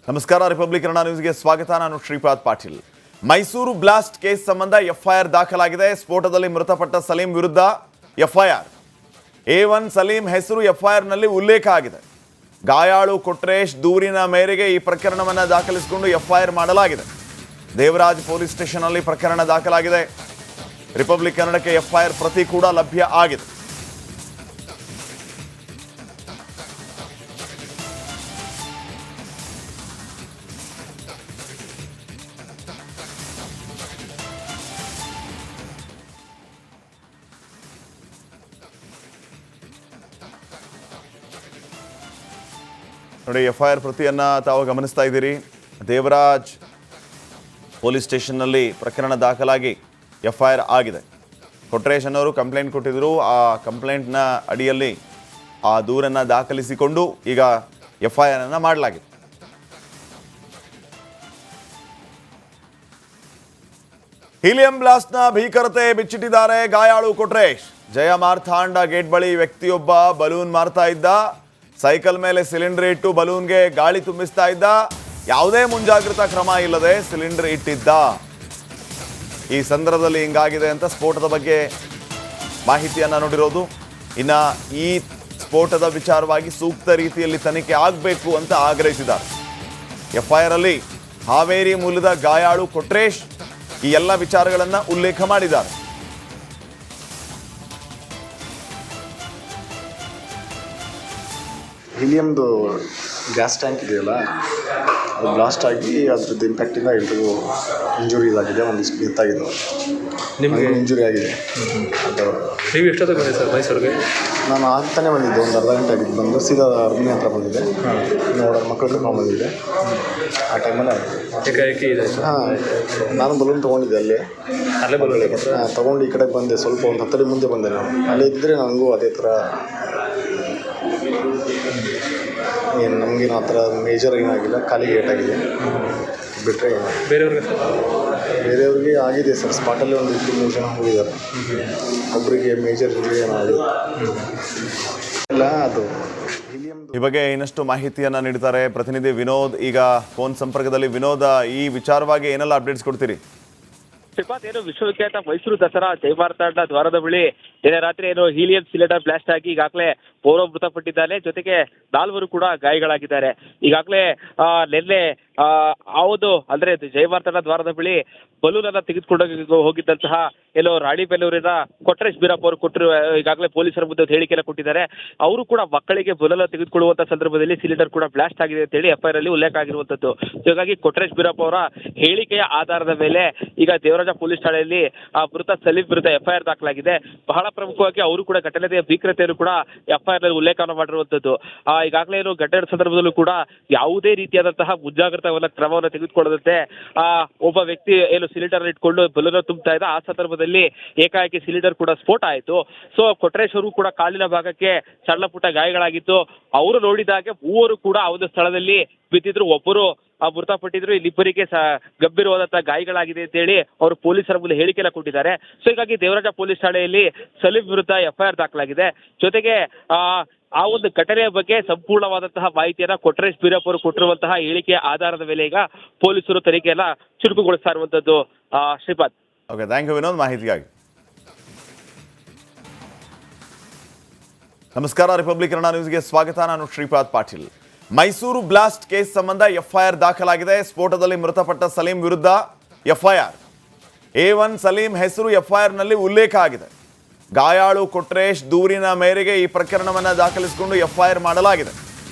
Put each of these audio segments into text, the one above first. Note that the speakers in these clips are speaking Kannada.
ನಮಸ್ಕಾರ. ರಿಪಬ್ಲಿಕ್ ಕನ್ನಡ ನ್ಯೂಸ್ಗೆ ಸ್ವಾಗತ. ನಾನು ಶ್ರೀಪಾದ್ ಪಾಟೀಲ್. ಮೈಸೂರು ಬ್ಲಾಸ್ಟ್ ಕೇಸ್ ಸಂಬಂಧ ಎಫ್ಐಆರ್ ದಾಖಲಾಗಿದೆ. ಸ್ಫೋಟದಲ್ಲಿ ಮೃತಪಟ್ಟ ಸಲೀಂ ವಿರುದ್ಧ ಎಫ್ಐಆರ್. A1 ಸಲೀಂ ಹೆಸರು ಎಫ್ಐಆರ್ನಲ್ಲಿ ಉಲ್ಲೇಖ ಆಗಿದೆ. ಗಾಯಾಳು ಕೊಟ್ರೇಶ್ ದೂರಿನ ಮೇರೆಗೆ ಈ ಪ್ರಕರಣವನ್ನು ದಾಖಲಿಸಿಕೊಂಡು ಎಫ್ಐಆರ್ ಮಾಡಲಾಗಿದೆ. ದೇವರಾಜ್ ಪೊಲೀಸ್ ಸ್ಟೇಷನ್ನಲ್ಲಿ ಪ್ರಕರಣ ದಾಖಲಾಗಿದೆ. ರಿಪಬ್ಲಿಕ್ ಕನ್ನಡಕ್ಕೆ ಎಫ್ಐಆರ್ ಪ್ರತಿ ಕೂಡ ಲಭ್ಯ ಆಗಿದೆ. ನೋಡಿ, ಎಫ್ಐಆರ್ ಪ್ರತಿಯನ್ನು ತಾವು ಗಮನಿಸ್ತಾ ಇದ್ದೀರಿ. ದೇವರಾಜ್ ಪೊಲೀಸ್ ಸ್ಟೇಷನ್ನಲ್ಲಿ ಪ್ರಕರಣ ದಾಖಲಾಗಿ ಎಫ್ಐಆರ್ ಆಗಿದೆ. ಕೊಟ್ರೇಶ್ ಅನ್ನೋರು ಕಂಪ್ಲೇಂಟ್ ಕೊಟ್ಟಿದ್ದರು. ಆ ಕಂಪ್ಲೇಂಟ್ನ ಅಡಿಯಲ್ಲಿ ಆ ದೂರನ್ನು ದಾಖಲಿಸಿಕೊಂಡು ಈಗ ಎಫ್ಐಆರ್ ಅನ್ನು ಮಾಡಲಾಗಿದೆ. ಹೀಲಿಯಂ ಬ್ಲಾಸ್ಟ್ನ ಭೀಕರತೆ ಬಿಚ್ಚಿಟ್ಟಿದ್ದಾರೆ ಗಾಯಾಳು ಕೊಟ್ರೇಶ್. ಜಯ ಮಾರ್ಥಾಂಡ ಗೇಟ್ ಬಳಿ ವ್ಯಕ್ತಿಯೊಬ್ಬ ಬಲೂನ್ ಮಾರ್ತಾ ಇದ್ದ. ಸೈಕಲ್ ಮೇಲೆ ಸಿಲಿಂಡರ್ ಇಟ್ಟು ಬಲೂನ್ಗೆ ಗಾಳಿ ತುಂಬಿಸ್ತಾ ಇದ್ದ. ಯಾವುದೇ ಮುಂಜಾಗ್ರತಾ ಕ್ರಮ ಇಲ್ಲದೆ ಸಿಲಿಂಡರ್ ಇಟ್ಟಿದ್ದ. ಈ ಸಂದರ್ಭದಲ್ಲಿ ಹಿಂಗಾಗಿದೆ ಅಂತ ಸ್ಫೋಟದ ಬಗ್ಗೆ ಮಾಹಿತಿಯನ್ನು ನೋಡಿರೋದು. ಇನ್ನು ಈ ಸ್ಫೋಟದ ವಿಚಾರವಾಗಿ ಸೂಕ್ತ ರೀತಿಯಲ್ಲಿ ತನಿಖೆ ಆಗಬೇಕು ಅಂತ ಆಗ್ರಹಿಸಿದ್ದಾರೆ. ಎಫ್ಐಆರ್ ಅಲ್ಲಿ ಹಾವೇರಿ ಮೂಲದ ಗಾಯಾಳು ಕೊಟ್ರೇಶ್ ಈ ಎಲ್ಲ ವಿಚಾರಗಳನ್ನು ಉಲ್ಲೇಖ ಮಾಡಿದ್ದಾರೆ. ಹೀಲಿಯಮ್ದು ಗ್ಯಾಸ್ ಟ್ಯಾಂಕ್ ಇದೆಯಲ್ಲ, ಅದು ಬ್ಲಾಸ್ಟ್ ಆಗಿ ಅದ್ರದ್ದು ಇಂಪ್ಯಾಕ್ಟಿಂದ ಎಲ್ರಿಗೂ ಇಂಜುರಿ ಇದಾಗಿದೆ. ಒಂದಿಷ್ಟು ಡೆತ್ತಾಗಿದೆ. ನಿಮಗೆ ಇಂಜುರಿ ಆಗಿದೆ. ಅದು ನೀವು ಎಷ್ಟೊತ್ತಿಗೆ ಬಂದಿದೆ ಸರ್ ಮೈಸೂರಿಗೆ? ನಾನು ಆಗ್ತಾನೆ ಬಂದಿದ್ದೆ, ಒಂದು ಅರ್ಧ ಗಂಟೆ ಆಗಿದ್ದು. ಬಂದು ಸೀದಾ ಅರ್ಮಿ ಹತ್ರ ಬಂದಿದ್ದೆ. ನೋಡೋ ಮಕ್ಕಳು ಕರ್ಕೊಂಡು ಬಂದಿದ್ದೆ. ಆ ಟೈಮಲ್ಲಿ ಏಕಾಏಕಿ ಇದೆ. ಹಾಂ, ನಾನು ಬಲೂನ್ ತೊಗೊಂಡಿದ್ದೆ ಅಲ್ಲೇ ತೊಗೊಂಡು ಈ ಕಡೆ ಬಂದೆ. ಸ್ವಲ್ಪ ಒಂದು 10 ಮುಂದೆ ಬಂದೆ. ನಾನು ಅಲ್ಲೇ ಇದ್ದರೆ ನನಗೂ ಅದೇ ಥರ ಏನು ನಮಗೇನು ಆ ಥರ ಮೇಜರ್ ಏನಾಗಿಲ್ಲ. ಕಾಲಿಗೆ ಏಟಾಗಿದೆ ಬಿಟ್ಟರೆ. ಬೇರೆಯವ್ರಿಗೆ ಆಗಿದೆ ಸರ್. ಸ್ಪಾಟಲ್ಲಿ ಒಂದು 2-3 ಜನ ಹೋಗಿದ್ದಾರೆ. ಒಬ್ಬರಿಗೆ ಮೇಜರ್ ಇಂಜುರಿ ಏನಾಗಿದೆ ಇಲ್ಲ. ಅದು ಈ ಬಗ್ಗೆ ಇನ್ನಷ್ಟು ಮಾಹಿತಿಯನ್ನು ನೀಡ್ತಾರೆ ಪ್ರತಿನಿಧಿ ವಿನೋದ್. ಈಗ ಫೋನ್ ಸಂಪರ್ಕದಲ್ಲಿ ವಿನೋದ, ಈ ವಿಚಾರವಾಗಿ ಏನೆಲ್ಲ ಅಪ್ಡೇಟ್ಸ್ ಕೊಡ್ತೀರಿ? ಶ್ರೀಪಾದ್, ಏನು ವಿಶ್ವವಿಖ್ಯಾತ ಮೈಸೂರು ದಸರಾ ಜಯಮಾರ್ತಾಂಡ ದ್ವಾರದ ಬಳಿ ನಿನ್ನೆ ರಾತ್ರಿ ಏನು ಹೀಲಿಯಂ ಸಿಲಿಂಡರ್ ಬ್ಲಾಸ್ಟ್ ಆಗಿ ಈಗಾಗಲೇ ಓರ್ವ ಮೃತಪಟ್ಟಿದ್ದಾನೆ. ಜೊತೆಗೆ 4 ಕೂಡ ಗಾಯಗಳಾಗಿದ್ದಾರೆ. ಈಗಾಗಲೇ ನಿನ್ನೆ ಹೌದು ಅಂದ್ರೆ ಜಯಮಾರ್ತಾಂಡ ದ್ವಾರದ ಬಳಿ ಬಲೂನ್ ಅನ್ನ ತೆಗೆದುಕೊಂಡು ಹೋಗಿದ್ದಂತಹ ಏನೋ ರಾಣಿಬೆನ್ನೂರಿನ ಕೊಟ್ರೇಶ್ ಬೀರಪ್ಪ ಅವರು ಕೊಟ್ಟಿರುವ ಈಗಾಗಲೇ ಪೊಲೀಸರ ಮುಂದೆ ಹೇಳಿಕೆಯನ್ನು ಕೊಟ್ಟಿದ್ದಾರೆ. ಅವರು ಕೂಡ ಮಕ್ಕಳಿಗೆ ಬಲೂನ್ ಕೊಡುವಂತ ಸಂದರ್ಭದಲ್ಲಿ ಸಿಲಿಂಡರ್ ಕೂಡ ಬ್ಲಾಸ್ಟ್ ಆಗಿದೆ ಅಂತ ಹೇಳಿ ಎಫ್ಐಆರ್ ಅಲ್ಲಿ ಉಲ್ಲೇಖ ಆಗಿರುವಂತದ್ದು. ಹೀಗಾಗಿ ಕೊಟ್ರೇಶ್ ಬೀರಪ್ಪ ಅವರ ಹೇಳಿಕೆಯ ಆಧಾರದ ಮೇಲೆ ಈಗ ದೇವರಾಜ ಪೊಲೀಸ್ ಠಾಣೆಯಲ್ಲಿ ಮೃತ ಸಲೀಂ ವಿರುದ್ಧ ಎಫ್ಐಆರ್ ದಾಖಲಾಗಿದೆ. ಬಹಳ ಪ್ರಮುಖವಾಗಿ ಅವರು ಕೂಡ ಘಟನೆಯ ಭೀಕರತೆಯನ್ನು ಕೂಡ ಎಫ್ಐಆರ್ ನಲ್ಲಿ ಉಲ್ಲೇಖ ಮಾಡಿರುವಂತದ್ದು. ಈಗಾಗಲೇ ಏನು ಘಟನೆ ಸಂದರ್ಭದಲ್ಲೂ ಕೂಡ ಯಾವುದೇ ರೀತಿಯಾದಂತಹ ಮುಂಜಾಗ್ರತಾ ಕ್ರಮವನ್ನು ತೆಗೆದುಕೊಳ್ಳದಂತೆ ಒಬ್ಬ ವ್ಯಕ್ತಿ ಏನು ಸಿಲಿಂಡರ್ ಇಟ್ಕೊಂಡು ಬಲೂನ್ ತುಂಬುತ್ತಾ ಇದ್ದ. ಆ ಸಂದರ್ಭದಲ್ಲಿ ಏಕಾಏಕಿ ಸಿಲಿಂಡರ್ ಕೂಡ ಸ್ಫೋಟ ಆಯಿತು. ಸೊ ಕೊಟ್ರೇಶ್ ಅವರು ಕೂಡ ಕಾಲಿನ ಭಾಗಕ್ಕೆ ಸಣ್ಣ ಪುಟ್ಟ ಗಾಯಗಳಾಗಿತ್ತು. ಅವರು ನೋಡಿದಾಗೆ 3 ಕೂಡ ಆ ಒಂದು ಸ್ಥಳದಲ್ಲಿ ಬಿದ್ದಿದ್ರು. ಒಬ್ಬರು ಮೃತಪಟ್ಟಿದ್ರು. ಇಲ್ಲಿಬ್ಬರಿಗೆ ಗಂಭೀರವಾದಂತಹ ಗಾಯಗಳಾಗಿದೆ ಅಂತ ಹೇಳಿ ಅವರು ಪೊಲೀಸರ ಮುಂದೆ ಹೇಳಿಕೆಯನ್ನು ಕೊಟ್ಟಿದ್ದಾರೆ. ಸೊ ಹೀಗಾಗಿ ದೇವರಾಜ ಪೊಲೀಸ್ ಠಾಣೆಯಲ್ಲಿ ಸಲೀಂ ವಿರುದ್ಧ ಎಫ್ಐಆರ್ ದಾಖಲಾಗಿದೆ. ಜೊತೆಗೆ ಆ ಒಂದು ಘಟನೆಯ ಬಗ್ಗೆ ಸಂಪೂರ್ಣವಾದಂತಹ ಮಾಹಿತಿಯನ್ನ ಕೊಟ್ರೇಶ್ ಬೀರಪ್ಪ ಅವರು ಕೊಟ್ಟಿರುವಂತಹ ಹೇಳಿಕೆಯ ಆಧಾರದ ಮೇಲೆ ಈಗ ಪೊಲೀಸರು ತನಿಖೆಯನ್ನ ಚುರುಕುಗೊಳಿಸ್ತಾ ಇರುವಂತದ್ದು. Shripad. Okay, thank you Vinod ಮಾಹಿತಿಗಾಗಿ. ನಮಸ್ಕಾರ. ರಿಪಬ್ಲಿಕ್ ಕನ್ನಡ ನ್ಯೂಸ್ಗೆ ಸ್ವಾಗತ. ನಾನು ಶ್ರೀಪಾದ್ ಪಾಟೀಲ್. ಮೈಸೂರು ಬ್ಲಾಸ್ಟ್ ಕೇಸ್ ಸಂಬಂಧ ಎಫ್ಐಆರ್ ದಾಖಲಾಗಿದೆ. ಸ್ಫೋಟದಲ್ಲಿ ಮೃತಪಟ್ಟ ಸಲೀಂ ವಿರುದ್ಧ ಎಫ್ಐಆರ್. A1 ಸಲೀಂ ಹೆಸರು ಎಫ್ಐಆರ್ನಲ್ಲಿ ಉಲ್ಲೇಖ ಆಗಿದೆ. ಗಾಯಾಳು ಕೊಟ್ರೇಶ್ ದೂರಿನ ಮೇರೆಗೆ ಈ ಪ್ರಕರಣವನ್ನು ದಾಖಲಿಸಿಕೊಂಡು ಎಫ್ಐಆರ್ ಮಾಡಲಾಗಿದೆ.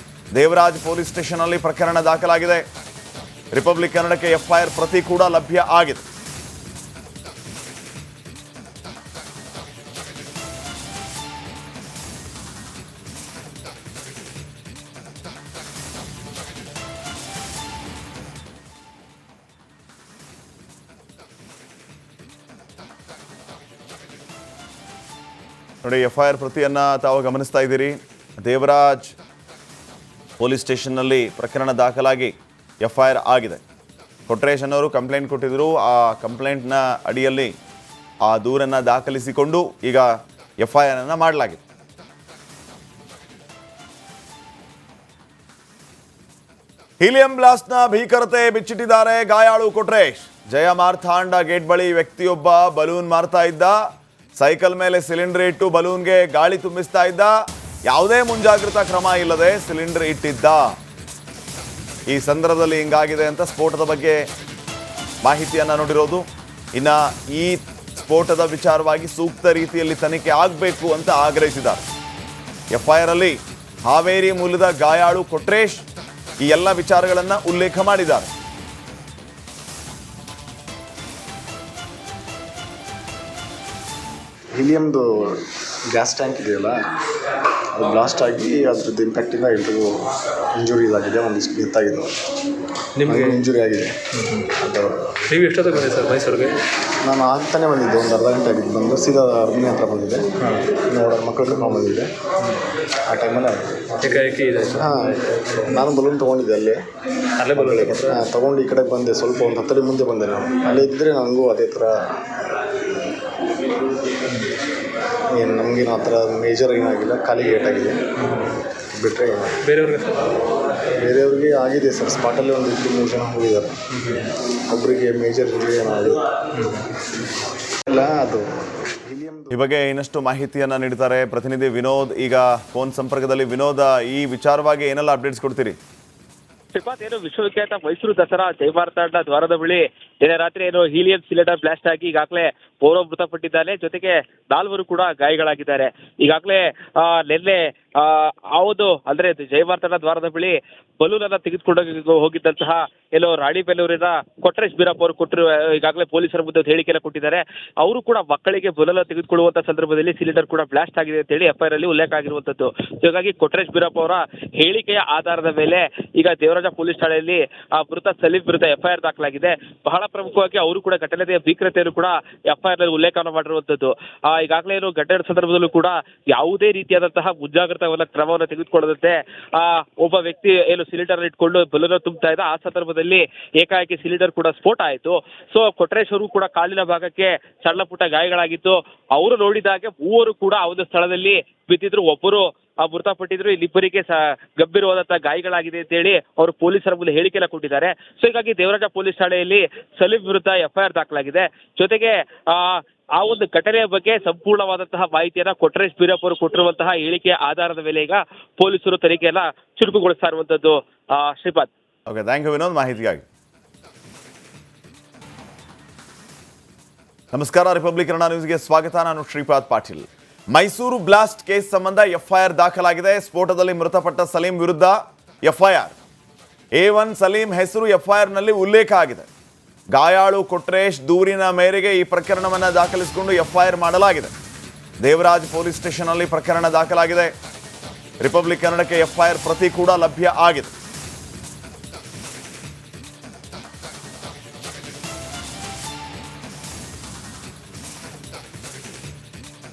ದೇವರಾಜ್ ಪೊಲೀಸ್ ಸ್ಟೇಷನ್ನಲ್ಲಿ ಪ್ರಕರಣ ದಾಖಲಾಗಿದೆ. ರಿಪಬ್ಲಿಕ್ ಕನ್ನಡಕ್ಕೆ ಎಫ್ಐಆರ್ ಪ್ರತಿ ಕೂಡ ಲಭ್ಯ ಆಗಿದೆ. ನೋಡಿ, ಎಫ್ಐಆರ್ ಪ್ರತಿಯನ್ನು ತಾವು ಗಮನಿಸ್ತಾ ಇದ್ದೀರಿ. ದೇವರಾಜ್ ಪೊಲೀಸ್ ಸ್ಟೇಷನ್ನಲ್ಲಿ ಪ್ರಕರಣ ದಾಖಲಾಗಿ ಎಫ್ಐಆರ್ ಆಗಿದೆ. ಕೊಟ್ರೇಶ್ ಅನ್ನೋರು ಕಂಪ್ಲೇಂಟ್ ಕೊಟ್ಟಿದ್ದರು. ಆ ಕಂಪ್ಲೇಂಟ್ನ ಅಡಿಯಲ್ಲಿ ಆ ದೂರನ್ನು ದಾಖಲಿಸಿಕೊಂಡು ಈಗ ಎಫ್ಐಆರ್ ಅನ್ನು ಮಾಡಲಾಗಿದೆ. ಹೀಲಿಯಂ ಬ್ಲಾಸ್ಟ್ನ ಭೀಕರತೆ ಬಿಚ್ಚಿಟ್ಟಿದ್ದಾರೆ ಗಾಯಾಳು ಕೊಟ್ರೇಶ್. ಜಯ ಮಾರ್ಥಾಂಡ ಗೇಟ್ ಬಳಿ ವ್ಯಕ್ತಿಯೊಬ್ಬ ಬಲೂನ್ ಮಾರ್ತಾ ಇದ್ದ. ಸೈಕಲ್ ಮೇಲೆ ಸಿಲಿಂಡರ್ ಇಟ್ಟು ಬಲೂನ್ಗೆ ಗಾಳಿ ತುಂಬಿಸ್ತಾ ಇದ್ದ. ಯಾವುದೇ ಮುಂಜಾಗ್ರತಾ ಕ್ರಮ ಇಲ್ಲದೆ ಸಿಲಿಂಡರ್ ಇಟ್ಟಿದ್ದ. ಈ ಸಂದರ್ಭದಲ್ಲಿ ಹಿಂಗಾಗಿದೆ ಅಂತ ಸ್ಫೋಟದ ಬಗ್ಗೆ ಮಾಹಿತಿಯನ್ನ ನೋಡಿರೋದು. ಇನ್ನು ಈ ಸ್ಫೋಟದ ವಿಚಾರವಾಗಿ ಸೂಕ್ತ ರೀತಿಯಲ್ಲಿ ತನಿಖೆ ಆಗಬೇಕು ಅಂತ ಆಗ್ರಹಿಸಿದ್ದಾರೆ. FIR ಅಲ್ಲಿ ಹಾವೇರಿ ಮೂಲದ ಗಾಯಾಳು ಕೊಟ್ರೇಶ್ ಈ ಎಲ್ಲ ವಿಚಾರಗಳನ್ನು ಉಲ್ಲೇಖ ಮಾಡಿದ್ದಾರೆ. ಹೀಲಿಯಮ್ದು ಗ್ಯಾಸ್ ಟ್ಯಾಂಕ್ ಇದೆಯಲ್ಲ, ಅದು ಬ್ಲಾಸ್ಟ್ ಆಗಿ ಅದ್ರದ್ದು ಇಂಪ್ಯಾಕ್ಟಿಂದ ಎಲ್ರಿಗೂ ಇಂಜುರಿ ಇದಾಗಿದೆ, ಒಂದಿಷ್ಟು ಡೆತ್ತಾಗಿದೆ. ನಿಮಗೆ ಇಂಜುರಿ ಆಗಿದೆ. ಅದು ನೀವು ಎಷ್ಟೊತ್ತಿಗೆ ಬಂದಿದೆ ಸರ್ ಮೈಸೂರಿಗೆ? ನಾನು ಆಗ್ತಾನೆ ಬಂದಿದ್ದೆ, ಒಂದು ಅರ್ಧ ಗಂಟೆ ಆಗಿದ್ದು. ಬಂದು ಸೀದಾ ಅರ್ಮಿ ಹತ್ರ ಬಂದಿದ್ದೆ, ನೋಡೋ ಮಕ್ಕಳು ಕರ್ಕೊಂಡು ಬಂದಿದ್ದೆ. ಆ ಟೈಮಲ್ಲಿ ಏಕಾಏಕಿ ಇದೆ ಸರ್. ಹಾಂ, ನಾನು ಬಲೂನ್ ತೊಗೊಂಡಿದ್ದೆ ಅಲ್ಲೇ ಬರೋಲ್ಲ ತೊಗೊಂಡು ಈ ಕಡೆ ಬಂದೆ. ಸ್ವಲ್ಪ ಒಂದು 10 ಅಡಿ ಮುಂದೆ ಬಂದೆ ನಾನು. ಅಲ್ಲೇ ಇದ್ದರೆ ನನಗೂ ಅದೇ ಥರ ಏನು ನಮಗೇನು ಆ ಥರ ಮೇಜರ್ ಏನಾಗಿಲ್ಲ, ಖಾಲಿ ಗೇಟ್ ಆಗಿದೆ ಬಿಟ್ಟರೆ. ಬೇರೆಯವ್ರಿಗೆ ಆಗಿದೆ ಸರ್, ಸ್ಪಾಟಲ್ಲಿ ಒಂದು 2-3 ಜನ ಹೋಗಿದ್ದಾರೆ. ಒಬ್ಬರಿಗೆ ಮೇಜರ್ ಇಂಜುರಿ ಏನಾಗಿದೆ ಇಲ್ಲ. ಅದು ಈ ಬಗ್ಗೆ ಇನ್ನಷ್ಟು ಮಾಹಿತಿಯನ್ನ ನೀಡ್ತಾರೆ ಪ್ರತಿನಿಧಿ ವಿನೋದ್. ಈಗ ಫೋನ್ ಸಂಪರ್ಕದಲ್ಲಿ ವಿನೋದ, ಈ ವಿಚಾರವಾಗಿ ಏನೆಲ್ಲ ಅಪ್ಡೇಟ್ಸ್ ಕೊಡ್ತೀರಿ? ಶ್ರೀಪಾತ್, ಏನು ವಿಶ್ವವಿಖ್ಯಾತ ಮೈಸೂರು ದಸರಾ ಜಯಮಾರ್ತಾಂಡ ದ್ವಾರದ ಬಳಿ ನಿನ್ನೆ ರಾತ್ರಿ ಏನು ಹೀಲಿಯಂ ಸಿಲಿಂಡರ್ ಬ್ಲಾಸ್ಟ್ ಆಗಿ ಈಗಾಗಲೇ ಓರ್ವ ಮೃತಪಟ್ಟಿದ್ದಾನೆ. ಜೊತೆಗೆ 4 ಕೂಡ ಗಾಯಗಳಾಗಿದ್ದಾರೆ. ಈಗಾಗಲೇ ನಿನ್ನೆ ಹೌದು ಅಂದ್ರೆ ಜಯಮಾರ್ತಾಂಡ ದ್ವಾರದ ಬಳಿ ಬಲೂನ್ ಅನ್ನ ತೆಗೆದುಕೊಂಡು ಹೋಗಿದ್ದಂತಹ ಏನೋ ರಾಣಿಬೆನ್ನೂರಿನ ಕೊಟ್ರೇಶ್ ಬೀರಪ್ಪ ಅವರು ಕೊಟ್ಟರು. ಈಗಾಗಲೇ ಪೊಲೀಸರ ಮುಂದೆ ಹೇಳಿಕೆಯನ್ನು ಕೊಟ್ಟಿದ್ದಾರೆ. ಅವರು ಕೂಡ ಮಕ್ಕಳಿಗೆ ಬಲೂನ್ ತೆಗೆದುಕೊಳ್ಳುವಂತ ಸಂದರ್ಭದಲ್ಲಿ ಸಿಲಿಂಡರ್ ಕೂಡ ಬ್ಲಾಸ್ಟ್ ಆಗಿದೆ ಅಂತ ಹೇಳಿ FIR ಅಲ್ಲಿ ಉಲ್ಲೇಖ ಆಗಿರುವಂತದ್ದು. ಹೀಗಾಗಿ ಕೊಟ್ರೇಶ್ ಬೀರಪ್ಪ ಅವರ ಹೇಳಿಕೆಯ ಆಧಾರದ ಮೇಲೆ ಈಗ ದೇವರಾಜ ಪೊಲೀಸ್ ಠಾಣೆಯಲ್ಲಿ ಮೃತ ಸಲೀಂ ವಿರುದ್ಧ FIR ದಾಖಲಾಗಿದೆ. ಬಹಳ ಪ್ರಮುಖವಾಗಿ ಅವರು ಕೂಡ ಘಟನೆಯ ಭೀಕರತೆಯನ್ನು ಕೂಡ FIR ನಲ್ಲಿ ಉಲ್ಲೇಖ ಮಾಡಿರುವಂತದ್ದು. ಈಗಾಗಲೇ ಏನು ಘಟನೆ ಸಂದರ್ಭದಲ್ಲೂ ಕೂಡ ಯಾವುದೇ ರೀತಿಯಾದಂತಹ ಮುಂಜಾಗ್ರತಾ ಕ್ರಮವನ್ನು ತೆಗೆದುಕೊಳ್ಳದಂತೆ ಒಬ್ಬ ವ್ಯಕ್ತಿ ಏನು ಸಿಲಿಂಡರ್ ಇಟ್ಕೊಂಡು ಬಲೂನ್ ತುಂಬುತ್ತಾ ಇದ್ದ. ಆ ಸಂದರ್ಭದಲ್ಲಿ ಏಕಾಏಕಿ ಸಿಲಿಂಡರ್ ಕೂಡ ಸ್ಫೋಟ ಆಯಿತು. ಸೊ ಕೊಟ್ರೇಶ್ ಅವರು ಕೂಡ ಕಾಲಿನ ಭಾಗಕ್ಕೆ ಸಣ್ಣ ಪುಟ್ಟ ಗಾಯಗಳಾಗಿತ್ತು. ಅವರು ನೋಡಿದಾಗೆ 3 ಕೂಡ ಆ ಒಂದು ಸ್ಥಳದಲ್ಲಿ ಬಿದ್ದಿದ್ರು. ಒಬ್ಬರು ಮೃತಪಟ್ಟಿದ್ರು. ಇಲ್ಲಿಬ್ಬರಿಗೆ ಗಂಭೀರವಾದಂತಹ ಗಾಯಗಳಾಗಿದೆ ಅಂತ ಹೇಳಿ ಅವರು ಪೊಲೀಸರ ಮುಂದೆ ಹೇಳಿಕೆಯನ್ನು ಕೊಟ್ಟಿದ್ದಾರೆ. ಸೊ ಹೀಗಾಗಿ ದೇವರಾಜ ಪೊಲೀಸ್ ಠಾಣೆಯಲ್ಲಿ ಸಲೀಂ ವಿರುದ್ಧ FIR ದಾಖಲಾಗಿದೆ. ಜೊತೆಗೆ ಆ ಒಂದು ಘಟನೆಯ ಬಗ್ಗೆ ಸಂಪೂರ್ಣವಾದಂತಹ ಮಾಹಿತಿಯನ್ನ ಕೊಟ್ರೇಶ್ ಬೀರಪ್ಪ ಅವರು ಕೊಟ್ಟಿರುವಂತಹ ಹೇಳಿಕೆಯ ಆಧಾರದ ಮೇಲೆ ಈಗ ಪೊಲೀಸರು ತನಿಖೆಯನ್ನ ಚುರುಕುಗೊಳಿಸ್ತಾ ಇರುವಂತದ್ದು. Shripad. Okay, thank you Vinod ಮಾಹಿತಿಗಾಗಿ. ನಮಸ್ಕಾರ, ರಿಪಬ್ಲಿಕ್ ಕನ್ನಡ ನ್ಯೂಸ್ಗೆ ಸ್ವಾಗತ. ನಾನು ಶ್ರೀಪಾದ್ ಪಾಟೀಲ್. ಮೈಸೂರು ಬ್ಲಾಸ್ಟ್ ಕೇಸ್ ಸಂಬಂಧ FIR ದಾಖಲಾಗಿದೆ. ಸ್ಫೋಟದಲ್ಲಿ ಮೃತಪಟ್ಟ ಸಲೀಂ ವಿರುದ್ಧ FIR. A1 ಸಲೀಂ ಹೆಸರು FIR ನಲ್ಲಿ ಉಲ್ಲೇಖ ಆಗಿದೆ. ಗಾಯಾಳು ಕೊಟ್ರೇಶ್ ದೂರಿನ ಮೇರೆಗೆ ಈ ಪ್ರಕರಣವನ್ನು ದಾಖಲಿಸಿಕೊಂಡು FIR ಮಾಡಲಾಗಿದೆ. ದೇವರಾಜ್ ಪೊಲೀಸ್ ಸ್ಟೇಷನ್ ಅಲ್ಲಿ ಪ್ರಕರಣ ದಾಖಲಾಗಿದೆ. ರಿಪಬ್ಲಿಕ್ ಕನ್ನಡಕ್ಕೆ FIR ಪ್ರತಿ ಕೂಡ ಲಭ್ಯ ಆಗಿದೆ.